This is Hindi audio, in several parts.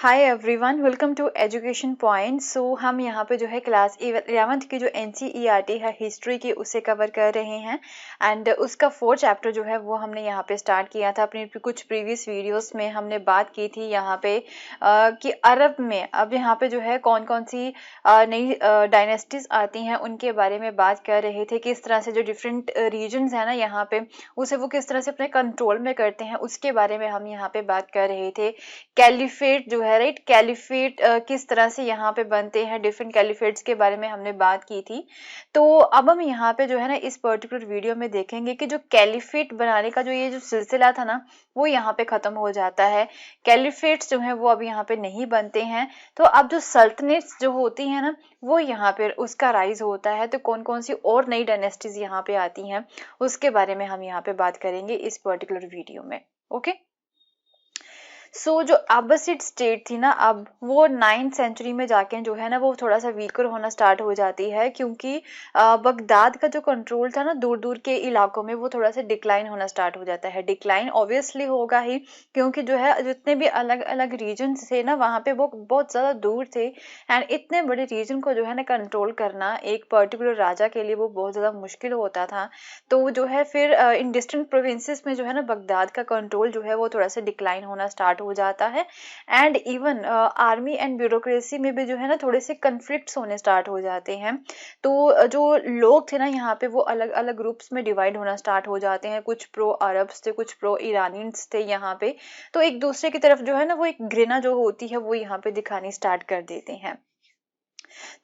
Hi everyone, welcome to education point. So हम यहाँ पे जो है क्लास 11th की जो NCERT है हिस्ट्री की उसे कवर कर रहे हैं एंड उसका 4th चैप्टर जो है वो हमने यहाँ पे स्टार्ट किया था। अपनी कुछ प्रीवियस वीडियोस में हमने बात की थी यहाँ पे कि अरब में अब यहाँ पे जो है कौन कौन सी नई डायनेस्टीज आती हैं उनके बारे में बात कर रहे थे। किस तरह से जो डिफरेंट रीजन्स है ना यहाँ पे उसे वो किस तरह से अपने कंट्रोल में करते हैं उसके बारे में हम यहाँ पे बात कर रहे थे। कैलिफेट जो है राइट, कैलिफेट किस तरह से यहाँ पे बनते हैं, डिफरेंट कैलिफेट्स के बारे में हमने बात की थी। तो अब हम यहाँ पे जो है ना इस पर्टिकुलर वीडियो में देखेंगे कि जो कैलिफेट बनाने का जो ये जो सिलसिला था ना वो यहाँ पे खत्म हो जाता है। कैलिफेट्स जो है वो अब यहाँ पे नहीं बनते हैं। तो अब जो सल्तनट्स जो होती है ना वो यहाँ पे उसका राइज होता है। तो कौन कौन सी और नई डायनेस्टीज यहाँ पे आती हैं उसके बारे में हम यहाँ पे बात करेंगे इस पर्टिकुलर वीडियो में। ओके, जो अब्बासिड स्टेट थी ना अब वो 9th सेंचुरी में जाके जो है ना वो थोड़ा सा वीकर होना स्टार्ट हो जाती है, क्योंकि बगदाद का जो कंट्रोल था ना दूर दूर के इलाकों में वो थोड़ा सा डिक्लाइन होना स्टार्ट हो जाता है। डिक्लाइन ऑब्वियसली होगा ही, क्योंकि जो है जितने भी अलग अलग रीजन थे ना वहाँ पे वो बहुत ज़्यादा दूर थे एंड इतने बड़े रीजन को जो है ना कंट्रोल करना एक पर्टिकुलर राजा के लिए वो बहुत ज़्यादा मुश्किल होता था। तो जो है फिर इन डिस्टेंट प्रोविंसेस में जो है ना बगदाद का कंट्रोल जो है वो थोड़ा सा डिक्लाइन होना स्टार्ट हो जाता है and even army and bureaucracy में भी जो है ना थोड़े से कन्फ्लिक्ट्स होने स्टार्ट हो जाते हैं। तो जो लोग थे ना यहाँ पे वो अलग अलग ग्रुप्स में डिवाइड होना स्टार्ट हो जाते हैं। कुछ प्रो अरब्स थे, कुछ प्रो ईरानियंस थे यहाँ पे। तो एक दूसरे की तरफ जो है ना वो एक घृणा जो होती है वो यहाँ पे दिखानी स्टार्ट कर देते हैं।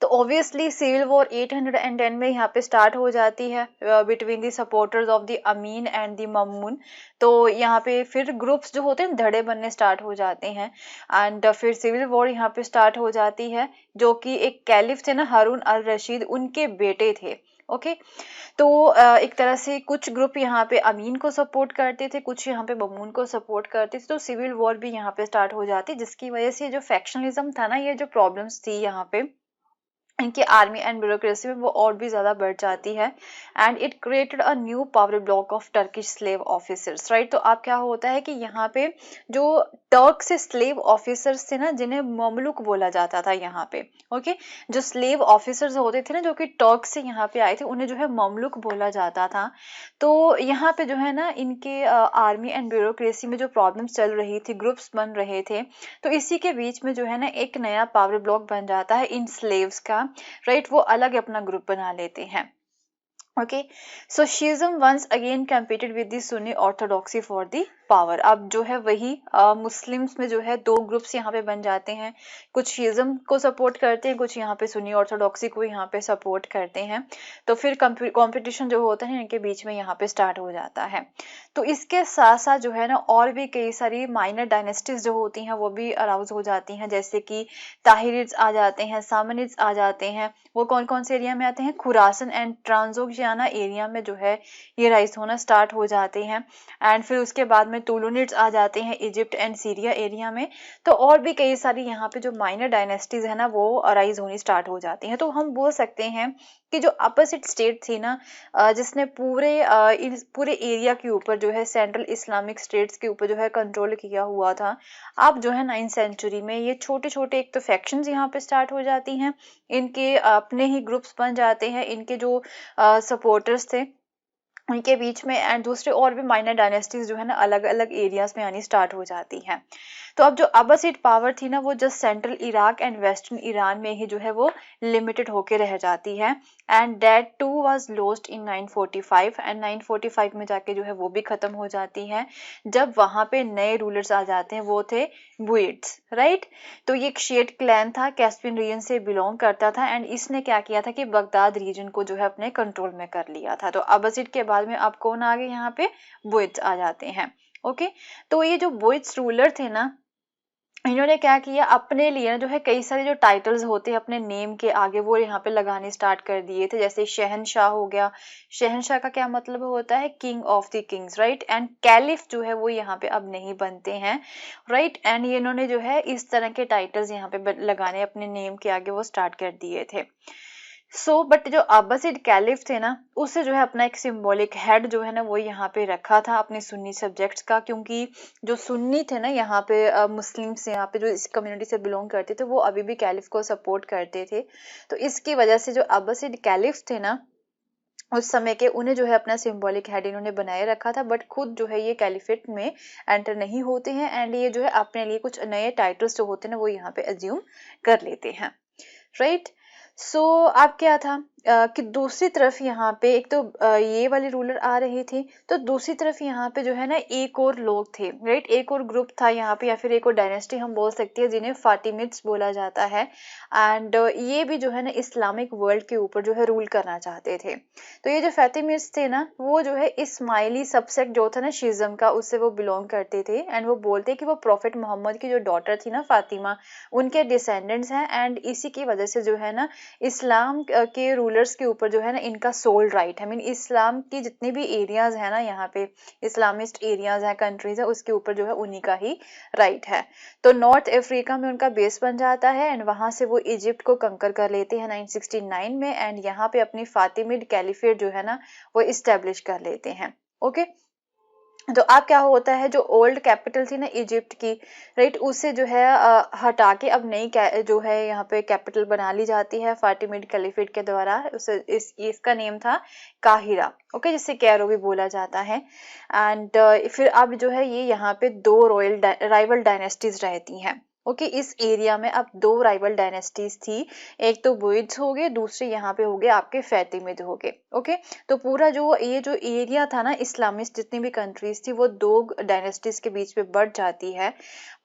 तो ऑब्वियसली सिविल वॉर 810 में यहाँ पे स्टार्ट हो जाती है between the supporters of the Amin and the Mamun. तो यहाँ पे फिर ग्रुप्स जो होते हैं धड़े बनने स्टार्ट हो जाते हैं एंड फिर सिविल वॉर यहाँ पे स्टार्ट हो जाती है, जो कि एक कैलिफ थे ना हारून अल रशीद उनके बेटे थे। ओके, तो एक तरह से कुछ ग्रुप यहाँ पे अमीन को सपोर्ट करते थे, कुछ यहाँ पे ममून को सपोर्ट करते थे। तो सिविल वॉर भी यहाँ पे स्टार्ट हो जाती, जिसकी वजह से जो फैक्शनलिज्म था ना, ये जो प्रॉब्लम्स थी यहाँ पे इनकी आर्मी एंड ब्यूरोक्रेसी में वो और भी ज्यादा बढ़ जाती है and it created a new power block of Turkish slave officers right. तो अब क्या होता है कि यहाँ पे जो टर्क से स्लेव ऑफिसर्स थे ना जिन्हें ममलुक बोला जाता था यहाँ पे। ओके, जो स्लेव ऑफिसर्स होते थे ना जो कि टर्क से यहाँ पे आए थे उन्हें जो है ममलुक बोला जाता था। तो यहाँ पे जो है ना इनके आर्मी एंड ब्यूरोक्रेसी में जो प्रॉब्लम्स चल रही थी, ग्रुप्स बन रहे थे, तो इसी के बीच में जो है ना एक नया पावर ब्लॉक बन जाता है इन स्लेव्स का राइट। वो अलग अपना ग्रुप बना लेते हैं। Okay, so schism once again competed with the Sunni orthodoxy for the power. अब जो है वही मुस्लिम्स में जो है दो ग्रुप्स यहाँ पे बन जाते हैं, कुछ शिज्म को सपोर्ट करते हैं, कुछ यहाँ पे सुन्नी ऑर्थोडॉक्सी को यहाँ पे सपोर्ट करते हैं। तो फिर कंपटीशन जो होता है इनके बीच में यहाँ पे स्टार्ट हो जाता है। तो इसके साथ साथ जो है ना और भी कई सारी माइनर डायनेस्टीज जो होती हैं वो भी अराउज हो जाती हैं, जैसे कि ताहिरिड्स आ जाते हैं, सामनिड्स आ जाते हैं। वो कौन कौन से एरिया में आते हैं? खुरासन एंड ट्रांसोक्शियाना एरिया में जो है ये राइज होना स्टार्ट हो जाते हैं एंड फिर उसके बाद में टूलूनिड्स आ जाते हैं इजिप्ट एंड सीरिया एरिया में। तो और भी कई सारी यहाँ पे जो माइनर डायनेस्टीज है ना वो राइज होनी स्टार्ट हो जाती हैं। तो हम बोल सकते हैं कि जो अपोजिट स्टेट थी ना जिसने पूरे एरिया के ऊपर जो है सेंट्रल इस्लामिक स्टेट्स के ऊपर जो है कंट्रोल किया हुआ था, अब जो है 9th सेंचुरी में ये छोटे छोटे एक तो फैक्शंस यहाँ पे स्टार्ट हो जाती हैं, इनके अपने ही ग्रुप्स बन जाते हैं, इनके जो सपोर्टर्स थे उनके बीच में एंड दूसरे और भी माइनर डायनेस्टीज जो है ना अलग अलग एरियाज में आनी स्टार्ट हो जाती हैं। तो अब जो अब्बासिड पावर थी ना वो just central Iraq and western Iran में ही जो है वो लिमिटेड होके रह जाती है and that too was lost in 945 and 945 में जाके जो है वो भी खत्म हो जाती है, जब वहां पे नए रूलर्स आ जाते हैं, वो थे बुइड्स राइट। तो ये एक शियट क्लैन था, कैस्पियन रीजन से बिलोंग करता था एंड इसने क्या किया था कि बगदाद रीजन को जो है अपने कंट्रोल में कर लिया था। तो अब्बासिड के बाद में अब कौन आ गए? यहाँ पे बुइड्स आ जाते हैं। ओके, तो ये जो बुइड्स रूलर थे ना इन्होंने क्या किया अपने लिए ना जो है कई सारे जो टाइटल्स होते हैं अपने नेम के आगे वो यहाँ पे लगाने स्टार्ट कर दिए थे, जैसे शहनशाह हो गया। शहनशाह का क्या मतलब होता है? King of the Kings right. And caliph जो है वो यहाँ पे अब नहीं बनते हैं राइट। एंड ये इन्होंने जो है इस तरह के टाइटल्स यहाँ पे लगाने अपने नेम के आगे वो स्टार्ट कर दिए थे। बट जो अब्बासिड कैलिफ थे ना, उससे जो है अपना एक सिंबॉलिक हेड जो है ना वो यहाँ पे रखा था अपने सुन्नी सब्जेक्ट्स का, क्योंकि जो सुन्नी थे ना यहाँ पे मुस्लिम्स यहाँ पे जो इस कम्युनिटी से बिलोंग करते थे वो अभी भी कैलिफ को सपोर्ट करते थे। तो इसकी वजह से जो अब्बासिड कैलिफ थे ना उस समय के, उन्हें जो है अपना सिंबॉलिक हेड इन्होंने बनाए रखा था, बट खुद जो है ये कैलिफेट में एंटर नहीं होते हैं एंड ये जो है अपने लिए कुछ नए टाइटल्स जो होते हैं ना वो यहाँ पे अज्यूम कर लेते हैं, राइट। अब क्या था कि दूसरी तरफ यहाँ पे एक तो ये वाले रूलर आ रहे थे, तो दूसरी तरफ यहाँ पे जो है ना एक और लोग थे, राइट, एक और ग्रुप था यहाँ पे, या फिर एक और डायनेस्टी हम बोल सकते हैं जिन्हें फातिमिड्स बोला जाता है। एंड ये भी जो है ना इस्लामिक वर्ल्ड के ऊपर जो है रूल करना चाहते थे। तो ये जो फातिमिड्स थे ना वो जो है इस्माइली सबसेक्ट जो था ना शिज़म का, उससे वो बिलोंग करते थे एंड वो बोलते कि वो प्रॉफिट मोहम्मद की जो डॉटर थी ना फातिमा, उनके डिसेंडेंट्स हैं एंड इसी की वजह से जो है ना इस्लाम के रूलर्स के ऊपर जो है ना इनका सोल राइट है। मीन इस्लाम की जितने भी एरियाज है ना यहाँ पे इस्लामिस्ट एरियाज है, कंट्रीज है, उसके ऊपर जो है उन्हीं का ही राइट है। तो नॉर्थ अफ्रीका में उनका बेस बन जाता है एंड वहां से वो इजिप्ट को कंकर कर लेते हैं 969 में एंड यहाँ पे अपनी फातिमिड कैलिफेट जो है ना वो इस्टेब्लिश कर लेते हैं। ओके, तो अब क्या होता है, जो ओल्ड कैपिटल थी ना इजिप्ट की, राइट, उसे जो है हटा के अब नई जो है यहाँ पे कैपिटल बना ली जाती है फातिमिड कैलिफेट के द्वारा। उसे इसका नेम था काहिरा, ओके, जिसे कैरो भी बोला जाता है। एंड फिर अब जो है ये यहाँ पे दो रॉयल राइवल डायनेस्टीज रहती हैं। ओके, इस एरिया में अब दो राइवल डायनेस्टीज थी, एक तो बुइड्स हो गए, दूसरे यहाँ पे हो गए आपके फैतिमिद हो गए। ओके, तो पूरा जो ये जो एरिया था ना इस्लामिस्ट जितनी भी कंट्रीज थी वो दो डायनेस्टीज के बीच में बढ़ जाती है।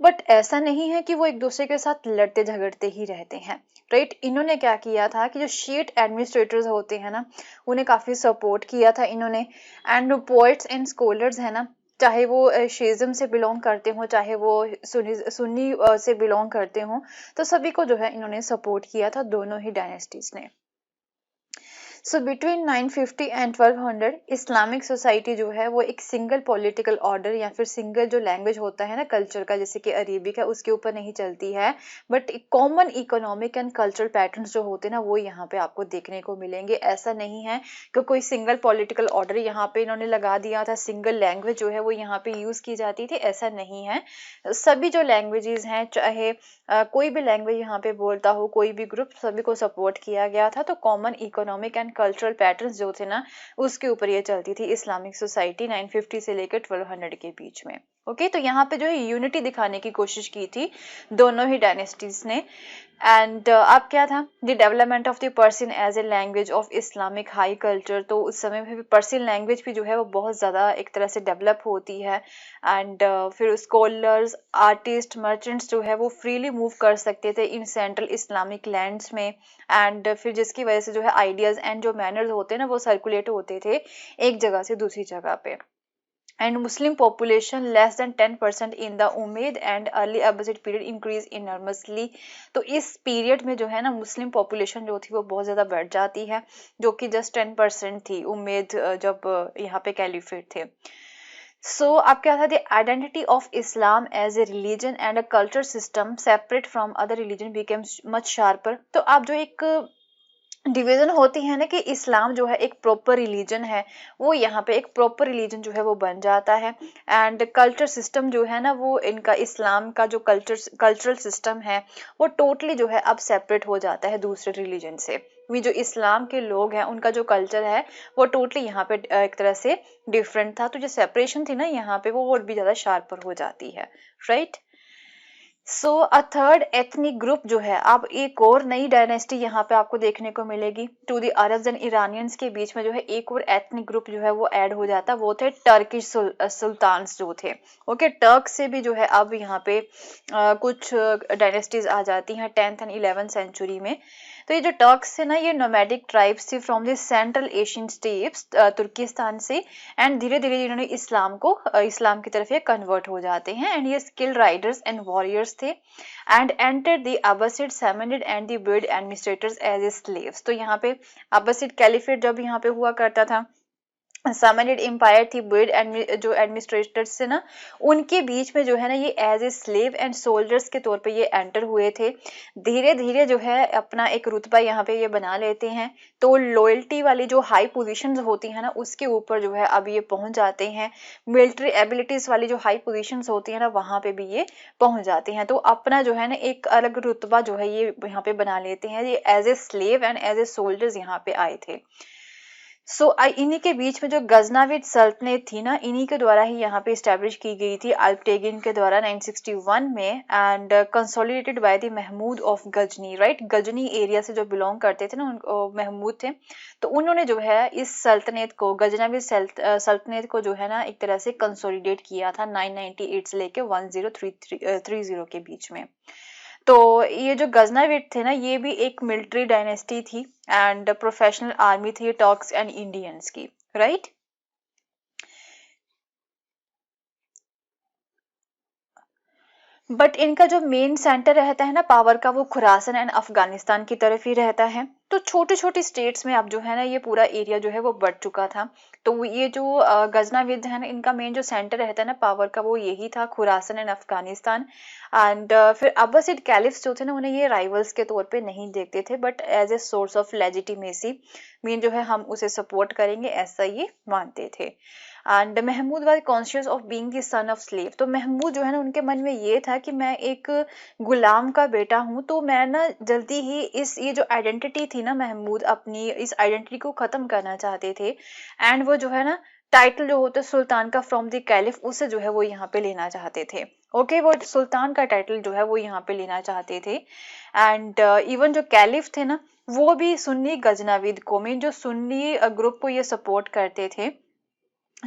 बट ऐसा नहीं है कि वो एक दूसरे के साथ लड़ते झगड़ते ही रहते हैं, राइट। इन्होंने क्या किया था कि जो शीट एडमिनिस्ट्रेटर्स होते हैं ना उन्हें काफी सपोर्ट किया था इन्होंने। एंड पोइट्स एंड स्कॉलर्स है ना, चाहे वो शिज़म से बिलोंग करते हो चाहे वो सुन्नी से बिलोंग करते हो, तो सभी को जो है इन्होंने सपोर्ट किया था, दोनों ही डायनेस्टीज ने। बिटवीन 950 एंड 1200 इस्लामिक सोसाइटी जो है वो एक सिंगल पॉलिटिकल ऑर्डर या फिर सिंगल जो लैंग्वेज होता है ना कल्चर का, जैसे कि अरेबिक है, उसके ऊपर नहीं चलती है, but common economic and cultural patterns जो होते हैं ना वो यहाँ पे आपको देखने को मिलेंगे। ऐसा नहीं है कि कोई सिंगल पॉलिटिकल ऑर्डर यहाँ पे इन्होंने लगा दिया था, सिंगल लैंग्वेज जो है वो यहाँ पे यूज की जाती थी, ऐसा नहीं है। सभी जो लैंग्वेजेस हैं, चाहे कोई भी लैंग्वेज यहाँ पे बोलता हो कोई भी ग्रुप, सभी को सपोर्ट किया गया था। तो common economic and cultural patterns जो थे ना उसके ऊपर ये चलती थी इस्लामिक सोसाइटी 950 से लेकर 1200 के बीच में। ओके, तो यहाँ पे जो है यूनिटी दिखाने की कोशिश की थी दोनों ही डायनेस्टीज ने। एंड अब क्या था, the development of the Persian as a language of Islamic high culture. तो उस समय में पर्सियन लैंग्वेज भी जो है वो बहुत ज़्यादा एक तरह से डेवलप होती है। एंड फिर स्कॉलर्स, आर्टिस्ट, मर्चेंट्स जो है वो फ्रीली मूव कर सकते थे इन सेंट्रल इस्लामिक लैंड्स में। एंड फिर जिसकी वजह से जो है आइडियाज़ एंड जो मैनर्स होते हैं ना वो सर्कुलेट होते थे एक जगह से दूसरी जगह पे। and Muslim population less than 10% in the Umayyad and early Abbasid period increase enormously। तो इस पीरियड में जो है ना मुस्लिम पॉपुलेशन जो थी वो बहुत ज़्यादा बढ़ जाती है, जो कि जस्ट 10% थी उम्मेद जब यहाँ पे कैलिफेट थे। अब क्या था, the identity of Islam as a religion and a culture system separate from other religion became much sharper. तो अब जो एक डिवीजन होती है ना कि इस्लाम जो है एक प्रॉपर रिलीजन है, वो यहाँ पे एक प्रॉपर रिलीजन जो है वो बन जाता है। एंड कल्चर सिस्टम जो है ना वो इनका इस्लाम का जो कल्चरल सिस्टम है वो टोटली जो है अब सेपरेट हो जाता है दूसरे रिलीजन से। भी जो इस्लाम के लोग हैं उनका जो कल्चर है वो टोटली यहाँ पे एक तरह से डिफरेंट था। तो जो सेपरेशन थी ना यहाँ पे वो और भी ज्यादा शार्पर हो जाती है, right. A third ethnic group जो है, अब एक और नई डायनेस्टी यहाँ पे आपको देखने को मिलेगी। To the Arabs and Iranians के बीच में जो है एक और एथनिक ग्रुप जो है वो ऐड हो जाता, वो थे टर्किश सुल्तान्स जो थे। ओके, टर्क से भी जो है अब यहाँ पे कुछ डायनेस्टीज आ जाती हैं 10th एंड 11th सेंचुरी में। तो ये जो टर्क्स थे ना ये नोमैडिक ट्राइब्स थी from the central Asian steppes Turkistan से। एंड धीरे धीरे इन्होंने इस्लाम की तरफ ये कन्वर्ट हो जाते हैं एंड ये स्किल्ड राइडर्स एंड वॉरियर्स थे and enter the Abbasid, Samanid and the Buyid administrators as a slaves. तो यहाँ पे अब्बासिड कैलिफेट जब यहाँ पे हुआ करता था सामानिड एम्पायर थी, बुइड जो एडमिनिस्ट्रेटर्स थे ना, उनके बीच में जो है ना ये as a slave and soldiers के तौर पे ये एंटर हुए थे। धीरे धीरे जो है अपना एक रुतबा यहाँ पे ये बना लेते हैं। तो लॉयल्टी वाली जो हाई पोजीशंस होती है ना उसके ऊपर जो है अब ये पहुंच जाते हैं। मिलिट्री एबिलिटीज वाली जो हाई पोजीशंस होती है ना वहां पे भी ये पहुंच जाते हैं। तो अपना जो है ना एक अलग रुतबा जो है ये यहाँ पे बना लेते हैं। ये as a slave and as a soldiers यहाँ पे आए थे। सो इन्हीं के बीच में जो गजनाविद सल्तनत थी ना, इन्हीं के द्वारा ही यहाँ पे इस्टेब्लिश की गई थी अल्पटेगिन के द्वारा 961 में, and consolidated by the Mahmud of Ghazni, right. Ghazni area से जो बिलोंग करते थे ना महमूद थे, तो उन्होंने जो है इस सल्तनत को, गजनाविद सल्तनत को जो है ना एक तरह से कंसोलिडेट किया था 998 से लेके 1030 के बीच में। तो ये जो गजनाविद थे ना ये भी एक मिलिट्री डायनेस्टी थी एंड प्रोफेशनल आर्मी थी टर्क्स एंड इंडियंस की, राइट। बट इनका जो मेन सेंटर रहता है ना पावर का, वो खुरासन एंड अफगानिस्तान की तरफ ही रहता है। तो छोटी छोटी स्टेट्स में अब जो है ना ये पूरा एरिया जो है वो बढ़ चुका था। तो ये जो गजनाविद है ना, इनका मेन जो सेंटर रहता है ना पावर का, वो यही था, खुरासन एंड अफगानिस्तान। एंड फिर अब्बासिड कैलिफ्स जो थे ना, उन्हें ये राइवल्स के तौर पे नहीं देखते थे, but as a source of legitimacy, mean जो है हम उसे सपोर्ट करेंगे, ऐसा ये मानते थे। And Mahmud was conscious of being the son of slave. तो महमूद जो है ना उनके मन में ये था कि मैं एक गुलाम का बेटा हूँ, तो मैं ना जल्दी ही ये जो आइडेंटिटी थी ना, महमूद अपनी इस आइडेंटिटी को खत्म करना चाहते थे। एंड वो जो है ना टाइटल जो होता है सुल्तान का फ्रॉम द कैलिफ, उसे जो है वो यहाँ पे लेना चाहते थे। ओके वो सुल्तान का टाइटल जो है वो यहाँ पे लेना चाहते थे। एंड इवन जो कैलिफ थे ना, वो भी सुन्नी गजनाविद को, मीन जो सुन्नी ग्रुप को ये सपोर्ट करते थे।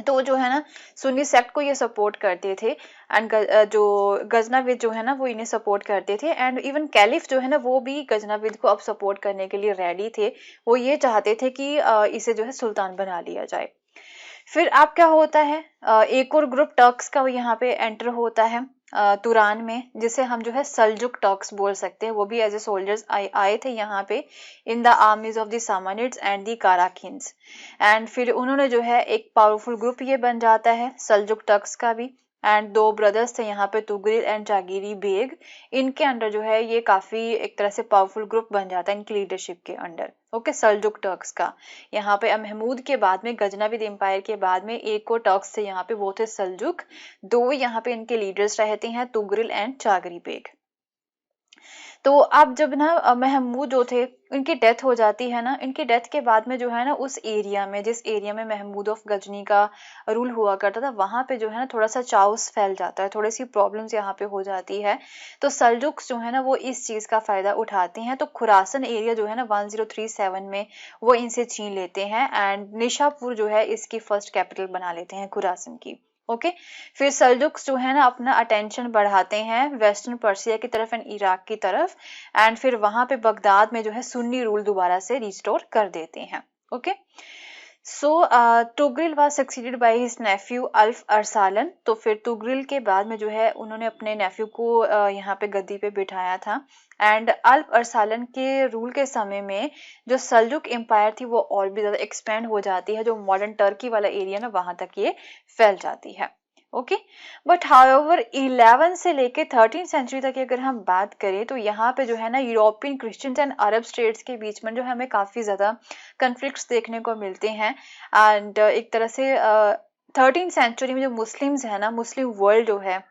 तो जो है ना सुन्नी सेक्ट को ये सपोर्ट करते थे। एंड जो गजनाविद जो है ना वो इन्हें सपोर्ट करते थे। एंड इवन कैलिफ जो है ना वो भी गजनाविद को अब सपोर्ट करने के लिए रेडी थे। वो ये चाहते थे कि इसे जो है सुल्तान बना लिया जाए। फिर अब क्या होता है, एक और ग्रुप टर्क्स का यहाँ पे एंटर होता है तुरान में, जिसे हम जो है सल्जुक टर्क्स बोल सकते हैं। वो भी एज ए सोल्जर्स आए थे यहाँ पे in the armies of the Samanids and the Karakhanids. And फिर उन्होंने जो है एक पावरफुल ग्रुप ये बन जाता है सल्जुक टर्क्स का भी। एंड दो ब्रदर्स थे यहाँ पे, तुगरिल एंड जागीरी बेग। इनके अंडर जो है ये काफी एक तरह से पावरफुल ग्रुप बन जाता है इनकी लीडरशिप के अंडर। ओके सल्जुक टर्क्स का यहाँ पे महमूद के बाद में, गजनाविद एम्पायर के बाद में एक और टर्क्स थे यहाँ पे, वो थे सल्जुक। दो यहाँ पे इनके लीडर्स रहते हैं, तुगरिल एंड जागरी बेग। तो अब जब ना महमूद जो थे इनकी डेथ हो जाती है ना, इनकी डेथ के बाद में जो है ना उस एरिया में, जिस एरिया में महमूद ऑफ गजनी का रूल हुआ करता था, वहां पे जो है ना थोड़ा सा चाउस फैल जाता है, थोड़ी सी प्रॉब्लम्स यहाँ पे हो जाती है। तो सल्जुक्स जो है ना वो इस चीज का फायदा उठाते हैं। तो खुरासन एरिया जो है ना 1037 में वो इनसे छीन लेते हैं। एंड निशापुर जो है इसकी फर्स्ट कैपिटल बना लेते हैं खुरासन की। ओके फिर सल्जुक्स जो है ना अपना अटेंशन बढ़ाते हैं वेस्टर्न पर्सिया की तरफ एंड इराक की तरफ। एंड फिर वहां पे बगदाद में जो है सुन्नी रूल दोबारा से रिस्टोर कर देते हैं। Okay so Tughril was succeeded by his nephew Alp Arslan. तो फिर तुगरिल के बाद में जो है उन्होंने अपने नेफ्यू को यहाँ पे गद्दी पे बिठाया था। एंड अल्फ अरसालन के रूल के समय में जो सल्जुक एम्पायर थी वो और भी ज्यादा एक्सपेंड हो जाती है, जो मॉडर्न टर्की वाला एरिया ना वहां तक ये फैल जाती है। ओके बट हाउएवर 11 से लेके 13 सेंचुरी तक की अगर हम बात करें, तो यहाँ पे जो है ना European Christians and Arab states के बीच में जो है हमें काफी ज्यादा कन्फ्लिक्ट्स देखने को मिलते हैं। एंड एक तरह से 13 सेंचुरी में जो मुस्लिम्स है ना, मुस्लिम वर्ल्ड जो है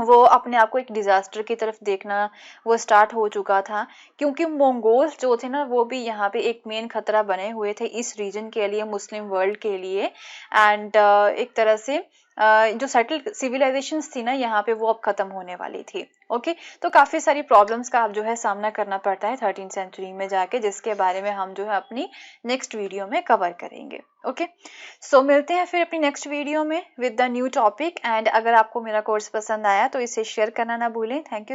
वो अपने आप को एक डिजास्टर की तरफ देखना वो स्टार्ट हो चुका था, क्योंकि मंगोल्स जो थे ना वो भी यहाँ पे एक मेन खतरा बने हुए थे इस रीजन के लिए, मुस्लिम वर्ल्ड के लिए। एंड एक तरह से जो सेटल्ड सिविलाइजेशंस थी ना यहाँ पे वो अब खत्म होने वाली थी। ओके तो काफी सारी प्रॉब्लम्स का अब जो है सामना करना पड़ता है 13 सेंचुरी में जाके, जिसके बारे में हम जो है अपनी नेक्स्ट वीडियो में कवर करेंगे। ओके सो मिलते हैं फिर अपनी नेक्स्ट वीडियो में with the new topic. And अगर आपको मेरा कोर्स पसंद आया तो इसे शेयर करना ना भूलें। Thank you.